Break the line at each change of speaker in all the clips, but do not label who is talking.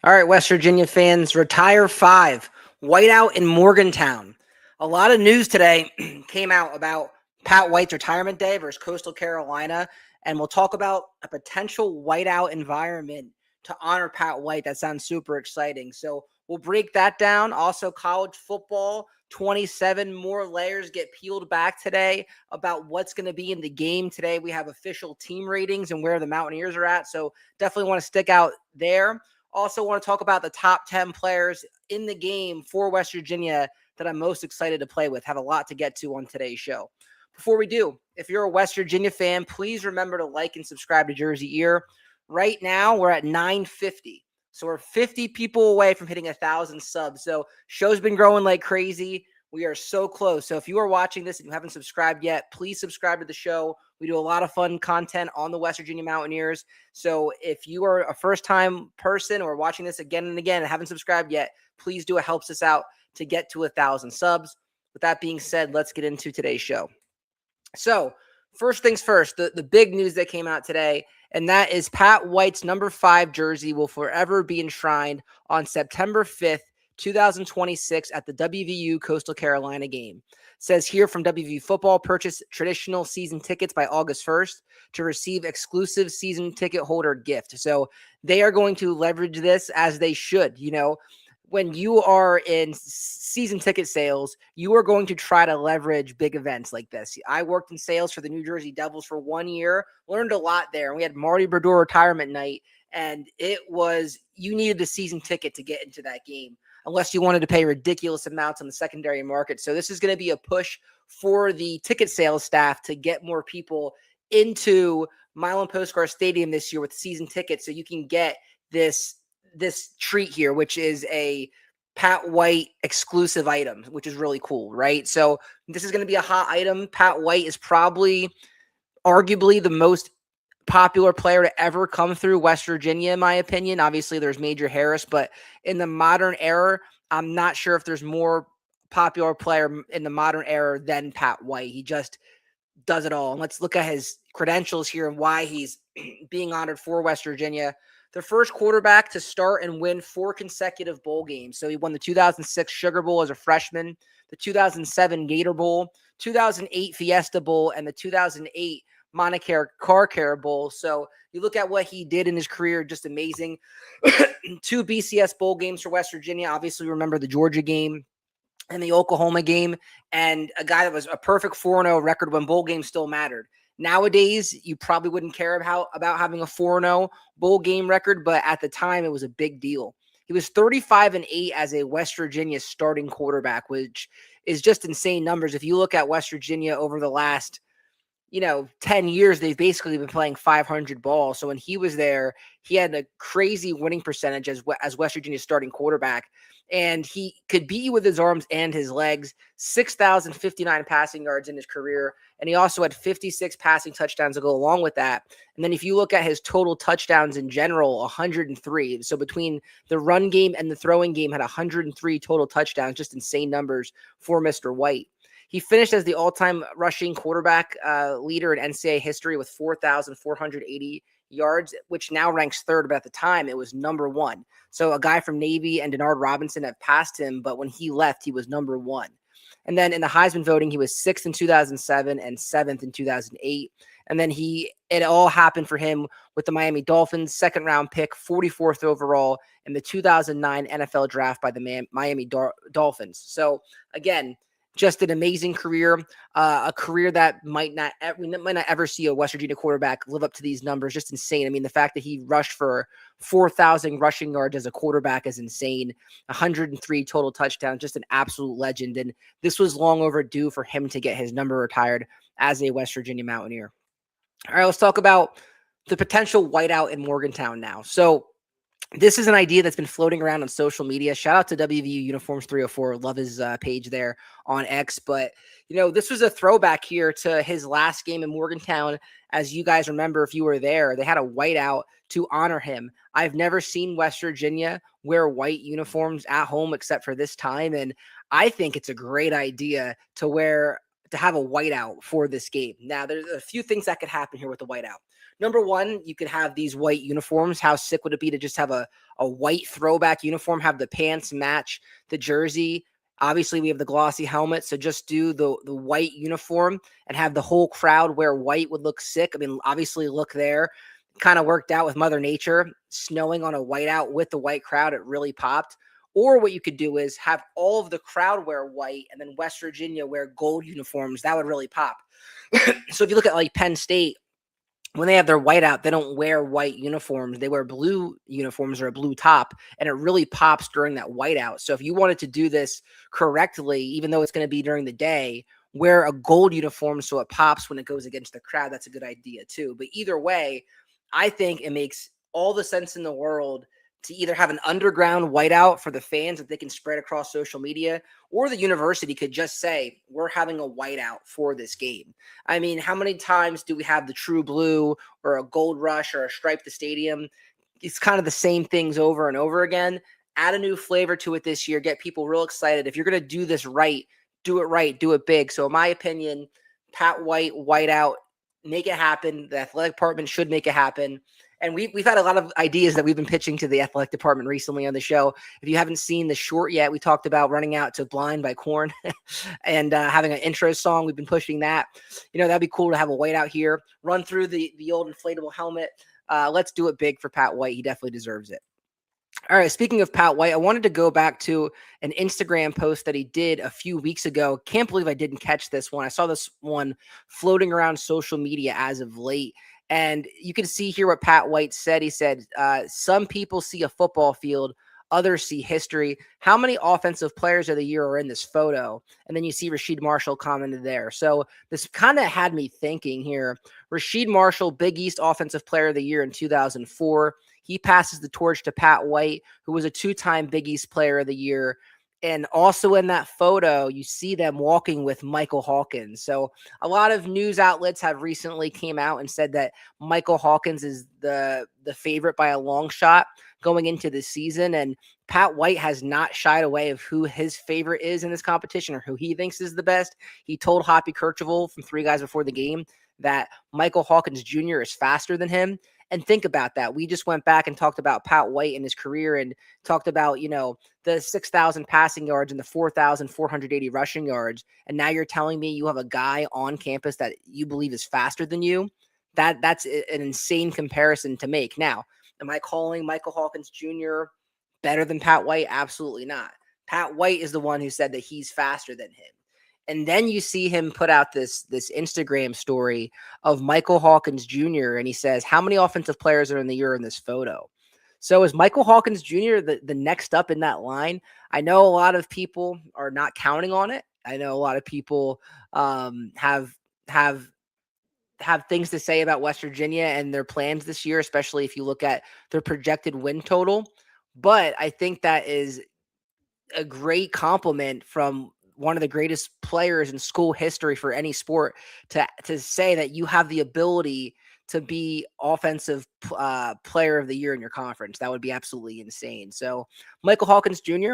All right, West Virginia fans, retire 5, whiteout in Morgantown. A lot of news today came out about Pat White's retirement day versus Coastal Carolina, and we'll talk about a potential whiteout environment to honor Pat White. That sounds super exciting. So we'll break that down. Also, college football, 27 more layers get peeled back today about what's going to be in the game today. We have official team ratings and where the Mountaineers are at, so definitely want to stick out there. Also want to talk about the top 10 players in the game for West Virginia that I'm most excited to play with. Have a lot to get to on today's show. Before we do, if you're a West Virginia fan, please remember to like and subscribe to Jersey Ear. Right now, we're at 950. So we're 50 people away from hitting 1,000 subs. So show's been growing like crazy. We are so close. So if you are watching this and you haven't subscribed yet, please subscribe to the show. We do a lot of fun content on the West Virginia Mountaineers. So if you are a first-time person or watching this again and again and haven't subscribed yet, please do. It helps us out to get to 1,000 subs. With that being said, let's get into today's show. So first things first, the big news that came out today, and that is Pat White's number 5 jersey will forever be enshrined on September 5th, 2026 at the WVU Coastal Carolina game. It says here from WVU Football, purchase traditional season tickets by August 1st to receive exclusive season ticket holder gift. So they are going to leverage this as they should. You know, when you are in season ticket sales, you are going to try to leverage big events like this. I worked in sales for the New Jersey Devils for 1 year, learned a lot there. And we had Marty Brodeur retirement night, and it was, you needed a season ticket to get into that game, unless you wanted to pay ridiculous amounts on the secondary market. So this is going to be a push for the ticket sales staff to get more people into Milan Postcar Stadium this year with season tickets, so you can get this treat here, which is a Pat White exclusive item, which is really cool, right? So this is going to be a hot item. Pat White is probably arguably the most popular player to ever come through West Virginia, in my opinion. Obviously, there's Major Harris, but in the modern era, I'm not sure if there's more popular player in the modern era than Pat White. He just does it all. And let's look at his credentials here and why he's being honored for West Virginia. The first quarterback to start and win 4 consecutive bowl games. So he won the 2006 Sugar Bowl as a freshman, the 2007 Gator Bowl, 2008 Fiesta Bowl, and the 2008 Montclair Car Care Bowl. So you look at what he did in his career, just amazing. 2 BCS bowl games for West Virginia. Obviously, remember the Georgia game and the Oklahoma game, and a guy that was a perfect 4-0 record when bowl games still mattered. Nowadays, you probably wouldn't care about having a 4-0 bowl game record, but at the time, it was a big deal. He was 35-8 as a West Virginia starting quarterback, which is just insane numbers. If you look at West Virginia over the last 10 years, they've basically been playing 500 ball. So when he was there, he had a crazy winning percentage as West Virginia's starting quarterback. And he could beat you with his arms and his legs, 6,059 passing yards in his career. And he also had 56 passing touchdowns to go along with that. And then if you look at his total touchdowns in general, 103. So between the run game and the throwing game, had 103 total touchdowns, just insane numbers for Mr. White. He finished as the all-time rushing quarterback leader in NCAA history with 4,480 yards, which now ranks 3rd, but at the time it was number 1. So a guy from Navy and Denard Robinson have passed him, but when he left, he was number 1. And then in the Heisman voting, he was 6th in 2007 and 7th in 2008. And then it all happened for him with the Miami Dolphins, 2nd-round pick, 44th overall in the 2009 NFL draft by the Miami Dolphins. So again, just an amazing career, a career that we might not ever see a West Virginia quarterback live up to these numbers. Just insane. I mean, the fact that he rushed for 4,000 rushing yards as a quarterback is insane. 103 total touchdowns, just an absolute legend. And this was long overdue for him to get his number retired as a West Virginia Mountaineer. All right, let's talk about the potential whiteout in Morgantown now. So this is an idea that's been floating around on social media. Shout out to WVU Uniforms 304. Love his page there on X. But, this was a throwback here to his last game in Morgantown. As you guys remember, if you were there, they had a whiteout to honor him. I've never seen West Virginia wear white uniforms at home except for this time. And I think it's a great idea to have a whiteout for this game. Now, there's a few things that could happen here with the whiteout. Number one, you could have these white uniforms. How sick would it be to just have a white throwback uniform, have the pants match the jersey? Obviously, we have the glossy helmet, so just do the white uniform and have the whole crowd wear white would look sick. I mean, obviously, look there. Kind of worked out with Mother Nature, snowing on a whiteout with the white crowd. It really popped. Or what you could do is have all of the crowd wear white and then West Virginia wear gold uniforms. That would really pop. So if you look at like Penn State, when they have their whiteout, they don't wear white uniforms. They wear blue uniforms or a blue top, and it really pops during that whiteout. So if you wanted to do this correctly, even though it's going to be during the day, wear a gold uniform so it pops when it goes against the crowd. That's a good idea too. But either way, I think it makes all the sense in the world to either have an underground whiteout for the fans that they can spread across social media, or the university could just say, we're having a whiteout for this game. I mean, how many times do we have the true blue or a gold rush or a stripe the stadium? It's kind of the same things over and over again. Add a new flavor to it this year. Get people real excited. If you're going to do this right, do it big. So in my opinion, Pat White, whiteout, make it happen. The athletic department should make it happen. And we've had a lot of ideas that we've been pitching to the athletic department recently on the show. If you haven't seen the short yet, we talked about running out to Blind by Korn and having an intro song. We've been pushing that. That'd be cool to have a whiteout here, run through the old inflatable helmet. Let's do it big for Pat White. He definitely deserves it. All right. Speaking of Pat White, I wanted to go back to an Instagram post that he did a few weeks ago. Can't believe I didn't catch this one. I saw this one floating around social media as of late. And you can see here what Pat White said. He said, some people see a football field, others see history. How many offensive players of the year are in this photo? And then you see Rasheed Marshall commented there. So this kind of had me thinking here. Rasheed Marshall, Big East Offensive Player of the Year in 2004. He passes the torch to Pat White, who was a two-time Big East Player of the Year. And also in that photo, you see them walking with Michael Hawkins. So a lot of news outlets have recently came out and said that Michael Hawkins is the favorite by a long shot going into the season. And Pat White has not shied away of who his favorite is in this competition or who he thinks is the best. He told Hoppy Kercheval from Three Guys Before the Game that Michael Hawkins Jr. is faster than him. And think about that. We just went back and talked about Pat White and his career and talked about, the 6,000 passing yards and the 4,480 rushing yards. And now you're telling me you have a guy on campus that you believe is faster than you. That's an insane comparison to make. Now, am I calling Michael Hawkins Jr. better than Pat White? Absolutely not. Pat White is the one who said that he's faster than him. And then you see him put out this Instagram story of Michael Hawkins Jr. And he says, how many offensive players are in the year in this photo? So is Michael Hawkins Jr. the next up in that line? I know a lot of people are not counting on it. I know a lot of people have things to say about West Virginia and their plans this year, especially if you look at their projected win total. But I think that is a great compliment from one of the greatest players in school history for any sport to say that you have the ability to be offensive player of the year in your conference. That would be absolutely insane. So Michael Hawkins Jr.,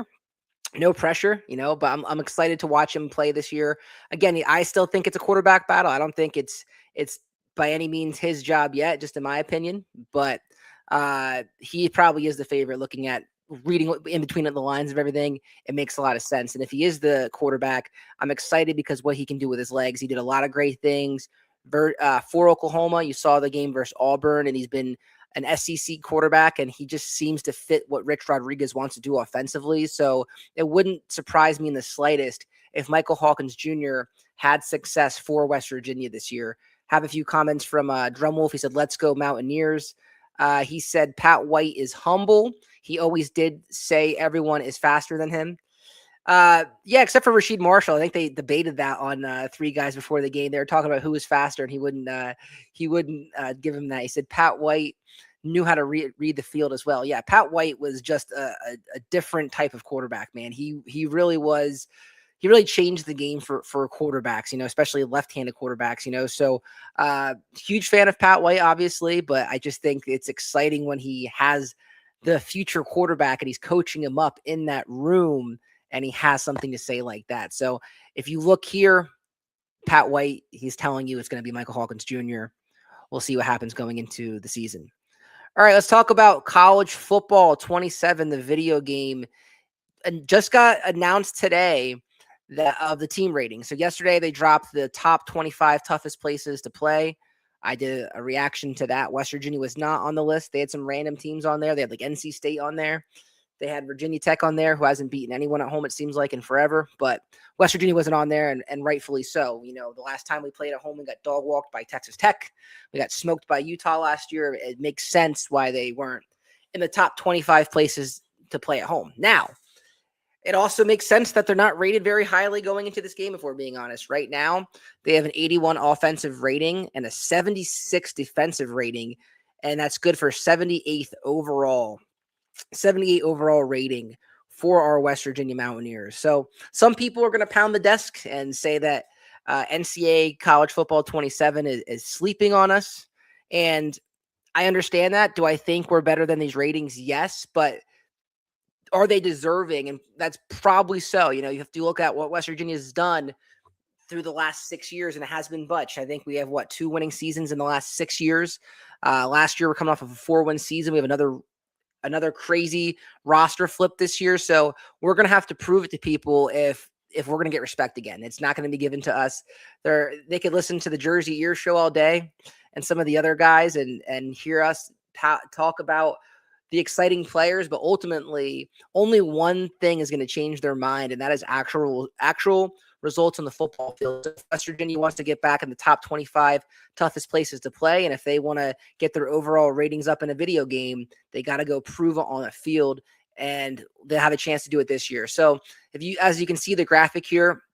no pressure, but I'm excited to watch him play this year. Again, I still think it's a quarterback battle. I don't think it's by any means his job yet, just in my opinion, but he probably is the favorite looking at reading in between the lines of everything. It makes a lot of sense. And if he is the quarterback, I'm excited because what he can do with his legs. He did a lot of great things for Oklahoma. You saw the game versus Auburn, and he's been an SEC quarterback, and he just seems to fit what Rich Rodriguez wants to do offensively. So it wouldn't surprise me in the slightest if Michael Hawkins Jr. had success for West Virginia this year. Have a few comments from Drumwolf. He said, let's go Mountaineers. He said Pat White is humble. He always did say everyone is faster than him. Yeah, except for Rasheed Marshall. I think they debated that on Three Guys Before the Game. They were talking about who was faster, and he wouldn't give him that. He said Pat White knew how to read the field as well. Yeah, Pat White was just a different type of quarterback, man. He really was. He really changed the game for quarterbacks, especially left-handed quarterbacks, So huge fan of Pat White, obviously, but I just think it's exciting when he has the future quarterback and he's coaching him up in that room and he has something to say like that. So if you look here, Pat White, he's telling you it's going to be Michael Hawkins Jr. we'll see what happens going into the season. All right, let's talk about college football 27, the video game, and just got announced today that of the team rating. So yesterday they dropped the top 25 toughest places to play. I did a reaction to that. West Virginia was not on the list. They had some random teams on there. They had like NC State on there. They had Virginia Tech on there, who hasn't beaten anyone at home, it seems like, in forever. But West Virginia wasn't on there, and rightfully so. You know, the last time we played at home, we got dog walked by Texas Tech. We got smoked by Utah last year. It makes sense why they weren't in the top 25 places to play at home. Now, it also makes sense that they're not rated very highly going into this game, if we're being honest. Right now, they have an 81 offensive rating and a 76 defensive rating, and that's good for 78th overall. 78 overall rating for our West Virginia Mountaineers. So some people are going to pound the desk and say that NCAA college football 27 is sleeping on us. And I understand that. Do I think we're better than these ratings? Yes, but are they deserving? And that's probably so. You know, you have to look at what West Virginia has done through the last 6 years, and it has been much. I think we have, 2 winning seasons in the last 6 years. Last year, we're coming off of a 4-win season. We have another crazy roster flip this year. So we're going to have to prove it to people if we're going to get respect again. It's not going to be given to us. They could listen to the Jersey Ear Show all day and some of the other guys and hear us talk about the exciting players, but ultimately only one thing is going to change their mind, and that is actual results on the football field. If West Virginia wants to get back in the top 25 toughest places to play, and if they want to get their overall ratings up in a video game, they got to go prove it on a field, and they have a chance to do it this year. So as you can see the graphic here,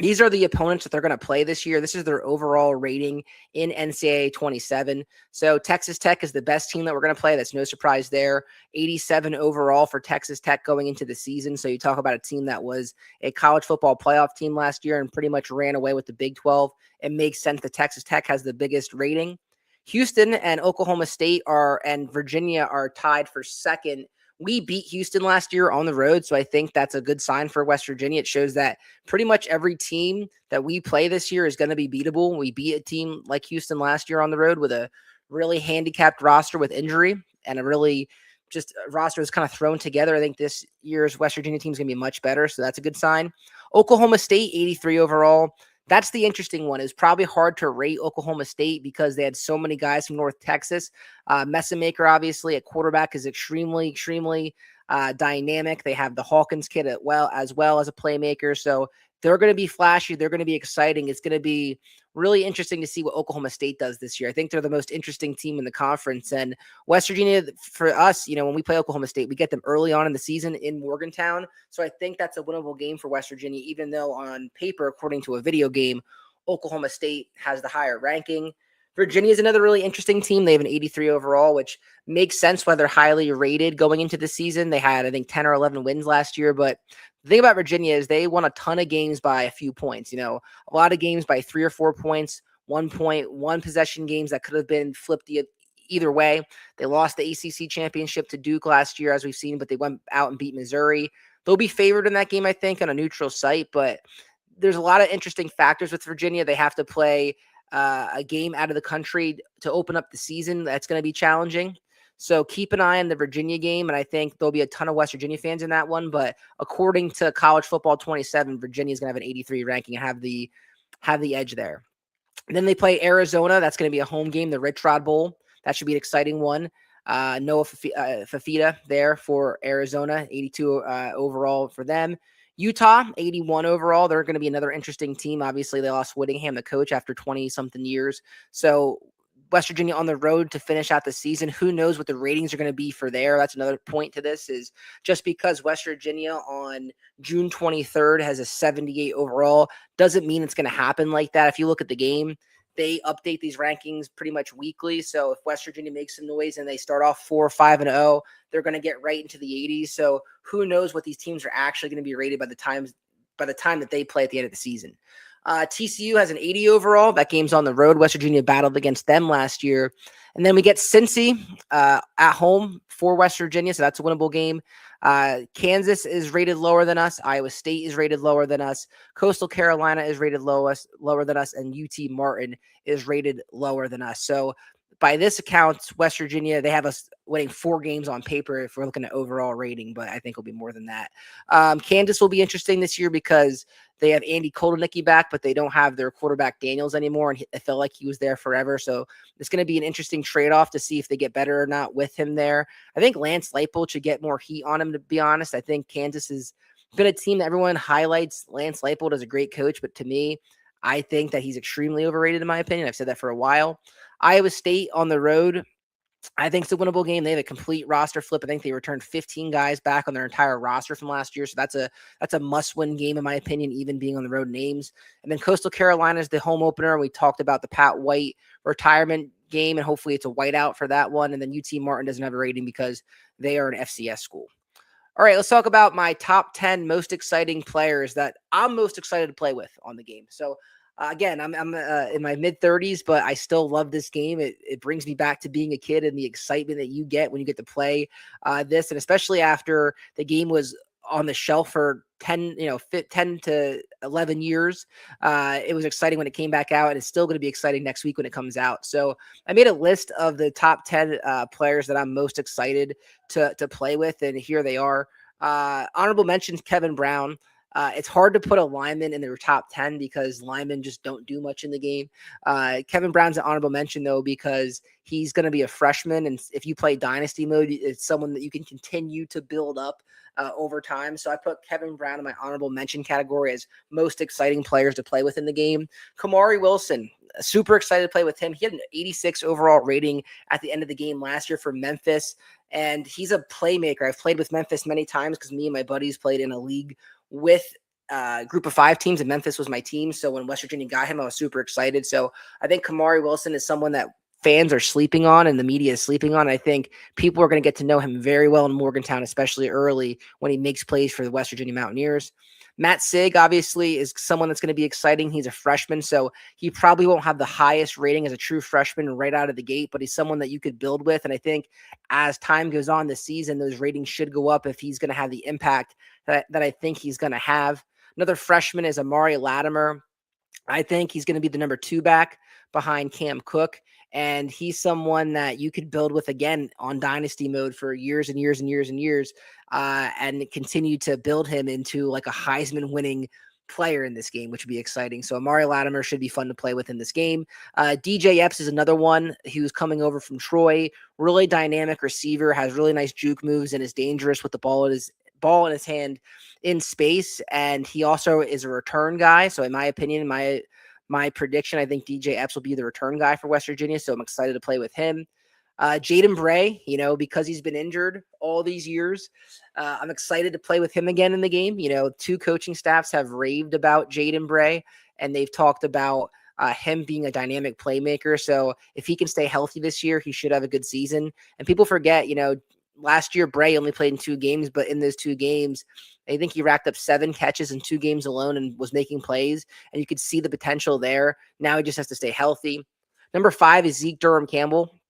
these are the opponents that they're going to play this year. This is their overall rating in NCAA 27. So Texas Tech is the best team that we're going to play. That's no surprise there. 87 overall for Texas Tech going into the season. So you talk about a team that was a college football playoff team last year and pretty much ran away with the Big 12. It makes sense that Texas Tech has the biggest rating. Houston and Oklahoma State and Virginia are tied for second. We beat Houston last year on the road, so I think that's a good sign for West Virginia. It shows that pretty much every team that we play this year is going to be beatable. We beat a team like Houston last year on the road with a really handicapped roster with injury and a really just roster is kind of thrown together. I think this year's West Virginia team is going to be much better, so that's a good sign. Oklahoma State, 83 overall. That's the interesting one. It's probably hard to rate Oklahoma State because they had so many guys from North Texas. Messamaker, obviously, at quarterback is extremely dynamic. They have the Hawkins kid as well as a playmaker. So they're going to be flashy. They're going to be exciting. It's going to be really interesting to see what Oklahoma State does this year. I think they're the most interesting team in the conference. And West Virginia, for us, when we play Oklahoma State, we get them early on in the season in Morgantown. So I think that's a winnable game for West Virginia, even though on paper, according to a video game, Oklahoma State has the higher ranking. Virginia is another really interesting team. They have an 83 overall, which makes sense why they're highly rated going into the season. They had, I think, 10 or 11 wins last year. But the thing about Virginia is they won a ton of games by a few points. A lot of games by 3 or 4 points, 1 point, one possession games that could have been flipped either way. They lost the ACC championship to Duke last year, as we've seen, but they went out and beat Missouri. They'll be favored in that game, I think, on a neutral site. But there's a lot of interesting factors with Virginia. They have to play a game out of the country to open up the season. That's going to be challenging. So keep an eye on the Virginia game, and I think there'll be a ton of West Virginia fans in that one. But according to College Football 27, Virginia is going to have an 83 ranking and have the edge there. And then they play Arizona. That's going to be a home game, the Rich Rod Bowl. That should be an exciting one. Noah Fafita there for Arizona, 82 overall for them. Utah, 81 overall. They're going to be another interesting team. Obviously, they lost Whittingham, the coach, after 20-something years. So West Virginia on the road to finish out the season. Who knows what the ratings are going to be for there? That's another point to this, is just because West Virginia on June 23rd has a 78 overall doesn't mean it's going to happen like that. If you look at the game, they update these rankings pretty much weekly. So if West Virginia makes some noise and they start off 4-5-0, they're going to get right into the 80s. So who knows what these teams are actually going to be rated by the time that they play at the end of the season. TCU has an 80 overall. That game's on the road. West Virginia battled against them last year. And then we get Cincy at home for West Virginia, so that's a winnable game. Kansas is rated lower than us. Iowa State is rated lower than us. Coastal Carolina is rated lower than us. And UT Martin is rated lower than us. So by this account, West Virginia, they have us winning 4 games on paper if we're looking at overall rating, but I think it'll be more than that. Kansas will be interesting this year because they have Andy Koldenicki back, but they don't have their quarterback Daniels anymore, and I felt like he was there forever. So it's going to be an interesting trade-off to see if they get better or not with him there. I think Lance Leipold should get more heat on him, to be honest. I think Kansas has been a team that everyone highlights Lance Leipold as a great coach, but to me, I think that he's extremely overrated in my opinion. I've said that for a while. Iowa State on the road, I think it's a winnable game. They have a complete roster flip. I think they returned 15 guys back on their entire roster from last year. So that's a must-win game, in my opinion, even being on the road names. And then Coastal Carolina is the home opener. We talked about the Pat White retirement game, and hopefully it's a whiteout for that one. And then UT Martin doesn't have a rating because they are an FCS school. All right, let's talk about my top 10 most exciting players that I'm most excited to play with on the game. So again, I'm in my mid-30s, but I still love this game. It brings me back to being a kid and the excitement that you get when you get to play this, and especially after the game was on the shelf for 10 to 11 years. It was exciting when it came back out, and it's still going to be exciting next week when it comes out. So I made a list of the top 10 players that I'm most excited to play with, and here they are. Honorable mentions, Kevin Brown. It's hard to put a lineman in their top 10 because linemen just don't do much in the game. Kevin Brown's an honorable mention, though, because he's going to be a freshman. And if you play dynasty mode, it's someone that you can continue to build up over time. So I put Kevin Brown in my honorable mention category as most exciting players to play with in the game. Kamari Wilson, super excited to play with him. He had an 86 overall rating at the end of the game last year for Memphis. And he's a playmaker. I've played with Memphis many times because me and my buddies played in a league with a group of 5 teams, and Memphis was my team. So when West Virginia got him, I was super excited. So I think Kamari Wilson is someone that fans are sleeping on and the media is sleeping on. I think people are going to get to know him very well in Morgantown, especially early when he makes plays for the West Virginia Mountaineers. Matt Sig, obviously, is someone that's going to be exciting. He's a freshman, so he probably won't have the highest rating as a true freshman right out of the gate, but he's someone that you could build with. And I think as time goes on this season, those ratings should go up if he's going to have the impact that I think he's going to have. Another freshman is Amari Latimer. I think he's going to be the number 2 back behind Cam Cook. And he's someone that you could build with, again, on dynasty mode for years and years and years and years, and continue to build him into like a Heisman winning player in this game, which would be exciting. So Amari Latimer should be fun to play with in this game. DJ Epps is another one who's coming over from Troy. Really dynamic receiver, has really nice juke moves, and is dangerous with the ball in his hand in space. And he also is a return guy. So in my opinion, my prediction, I think DJ Epps will be the return guy for West Virginia. So I'm excited to play with him. Jaden Bray, because he's been injured all these years, I'm excited to play with him again in the game. 2 coaching staffs have raved about Jaden Bray, and they've talked about him being a dynamic playmaker. So if he can stay healthy this year, he should have a good season. And people forget, last year Bray only played in 2 games, but in those 2 games, I think he racked up 7 catches in 2 games alone and was making plays, and you could see the potential there. Now he just has to stay healthy. Number 5 is Zeke Durham-Campbell.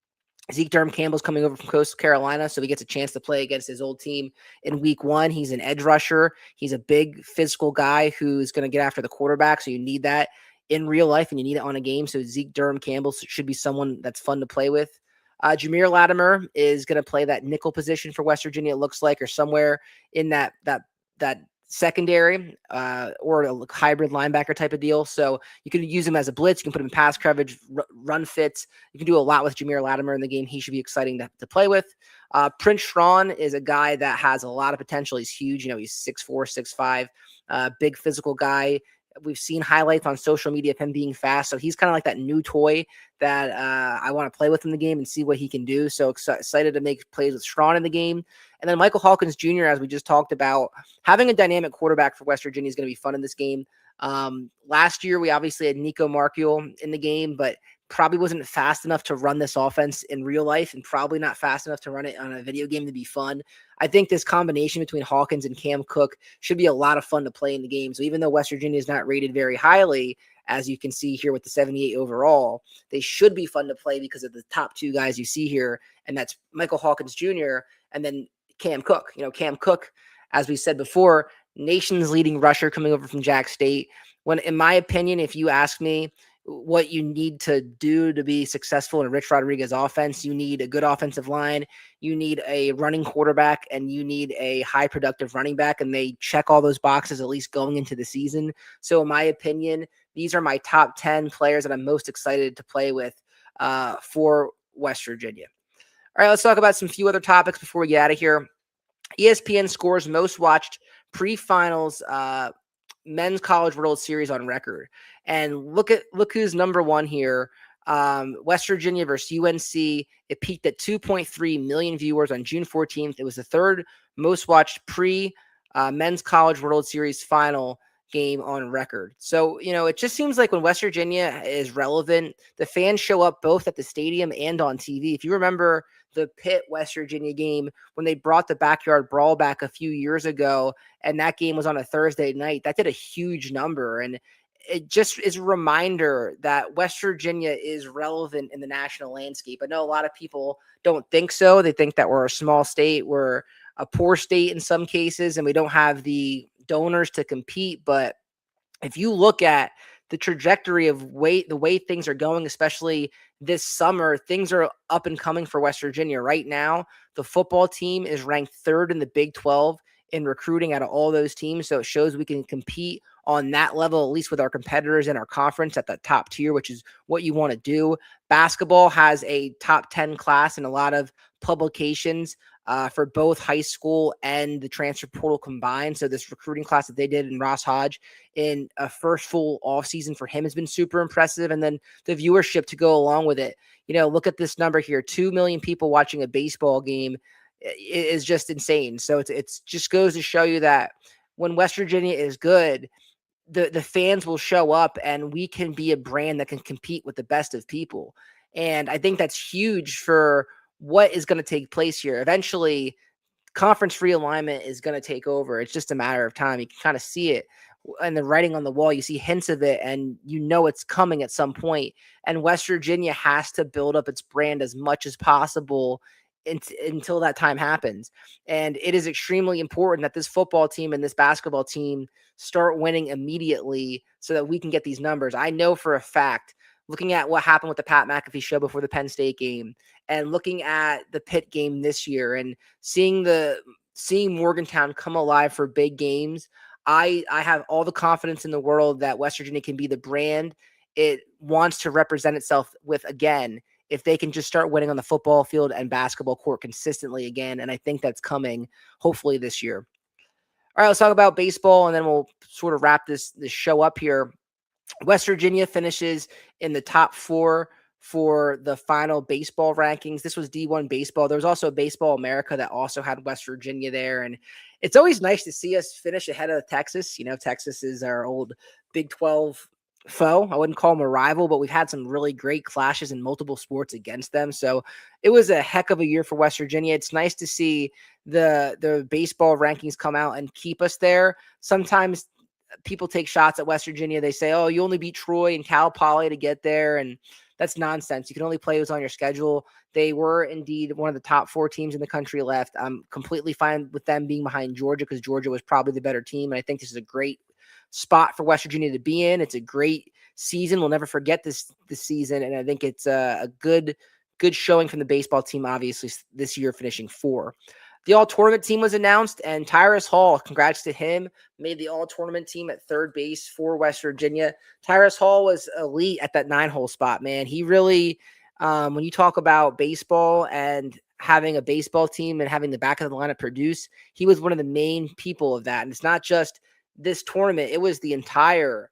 Zeke Durham-Campbell's coming over from Coastal Carolina, so he gets a chance to play against his old team in week 1. He's an edge rusher. He's a big physical guy who's going to get after the quarterback, so you need that in real life, and you need it on a game. So Zeke Durham-Campbell should be someone that's fun to play with. Jameer Latimer is going to play that nickel position for West Virginia, it looks like, or somewhere in that secondary or a hybrid linebacker type of deal. So you can use him as a blitz. You can put him in pass coverage, run fits. You can do a lot with Jameer Latimer in the game. He should be exciting to play with. Prince Strawn is a guy that has a lot of potential. He's huge. He's 6'4", 6'5", big physical guy. We've seen highlights on social media of him being fast. So he's kind of like that new toy that I want to play with in the game and see what he can do. So excited to make plays with Strawn in the game. And then Michael Hawkins Jr., as we just talked about, having a dynamic quarterback for West Virginia is going to be fun in this game. Last year, we obviously had Nico Markiel in the game, but probably wasn't fast enough to run this offense in real life and probably not fast enough to run it on a video game to be fun. I think this combination between Hawkins and Cam Cook should be a lot of fun to play in the game. So even though West Virginia is not rated very highly, as you can see here with the 78 overall, they should be fun to play because of the top two guys you see here, and that's Michael Hawkins Jr. and then Cam Cook. Cam Cook, as we said before, nation's leading rusher coming over from Jack State. When, in my opinion, if you ask me what you need to do to be successful in a Rich Rodriguez offense, you need a good offensive line, you need a running quarterback, and you need a high productive running back. And they check all those boxes at least going into the season. So in my opinion, these are my top 10 players that I'm most excited to play with for West Virginia. All right, let's talk about some few other topics before we get out of here. ESPN scores most watched pre-finals men's College World Series on record. And look who's number one here. West Virginia versus UNC. It peaked at 2.3 million viewers on June 14th. It was the third most watched men's College World Series final game on record. So, it just seems like when West Virginia is relevant, the fans show up both at the stadium and on TV. If you remember the Pitt West Virginia game when they brought the backyard brawl back a few years ago, and that game was on a Thursday night, that did a huge number. And it just is a reminder that West Virginia is relevant in the national landscape. I know a lot of people don't think so. They think that we're a small state, we're a poor state in some cases, and we don't have the donors to compete. But if you look at the trajectory of the way things are going, especially this summer, things are up and coming for West Virginia. Right now, the football team is ranked third in the Big 12 in recruiting out of all those teams. So it shows we can compete on that level, at least with our competitors in our conference at the top tier, which is what you want to do. Basketball has a top 10 class in a lot of publications for both high school and the transfer portal combined. So this recruiting class that they did in Ross Hodge in a first full off season for him has been super impressive. And then the viewership to go along with it. Look at this number here, 2 million people watching a baseball game is just insane. So it's just goes to show you that when West Virginia is good, the fans will show up and we can be a brand that can compete with the best of people. And I think that's huge for what is going to take place here. Eventually, conference realignment is going to take over. It's just a matter of time. You can kind of see it and the writing on the wall. You see hints of it and it's coming at some point. And West Virginia has to build up its brand as much as possible until that time happens. And it is extremely important that this football team and this basketball team start winning immediately so that we can get these numbers. I know for a fact, looking at what happened with the Pat McAfee show before the Penn State game and looking at the Pitt game this year and seeing Morgantown come alive for big games, I have all the confidence in the world that West Virginia can be the brand it wants to represent itself with again, if they can just start winning on the football field and basketball court consistently again. And I think that's coming hopefully this year. All right, let's talk about baseball and then we'll sort of wrap this show up here. West Virginia finishes in the top 4 for the final baseball rankings. This was D1 baseball. There was also Baseball America that also had West Virginia there. And it's always nice to see us finish ahead of Texas. Texas is our old Big 12 foe. I wouldn't call them a rival, but we've had some really great clashes in multiple sports against them. So it was a heck of a year for West Virginia. It's nice to see the baseball rankings come out and keep us there. Sometimes people take shots at West Virginia. They say, oh, you only beat Troy and Cal Poly to get there. And that's nonsense. You can only play who's on your schedule. They were indeed one of the top 4 teams in the country left. I'm completely fine with them being behind Georgia because Georgia was probably the better team. And I think this is a great spot for West Virginia to be in. It's a great season. We'll never forget this season. And I think it's a good showing from the baseball team, obviously, this year finishing 4. The all-tournament team was announced, and Tyrus Hall, congrats to him, made the all-tournament team at third base for West Virginia. Tyrus Hall was elite at that 9-hole spot, man. He really, when you talk about baseball and having a baseball team and having the back of the lineup produce, he was one of the main people of that. And it's not just this tournament. It was the entire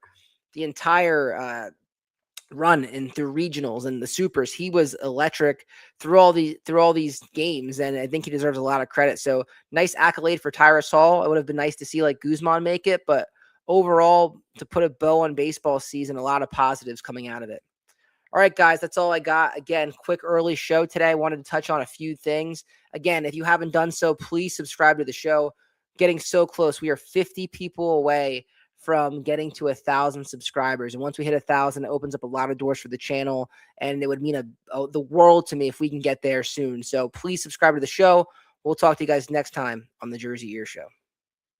run and through regionals and the supers. He was electric through all these games, and I think he deserves a lot of credit. So nice accolade for Tyrus Hall. It would have been nice to see like Guzman make it, but overall, to put a bow on baseball season, a lot of positives coming out of it. All right, guys, that's all I got. Again, quick early show today. I wanted to touch on a few things. Again, if you haven't done so, please subscribe to the show. Getting so close. We are 50 people away from getting to 1,000 subscribers. And once we hit 1,000, it opens up a lot of doors for the channel. And it would mean the world to me if we can get there soon. So please subscribe to the show. We'll talk to you guys next time on the Jersey Ear Show.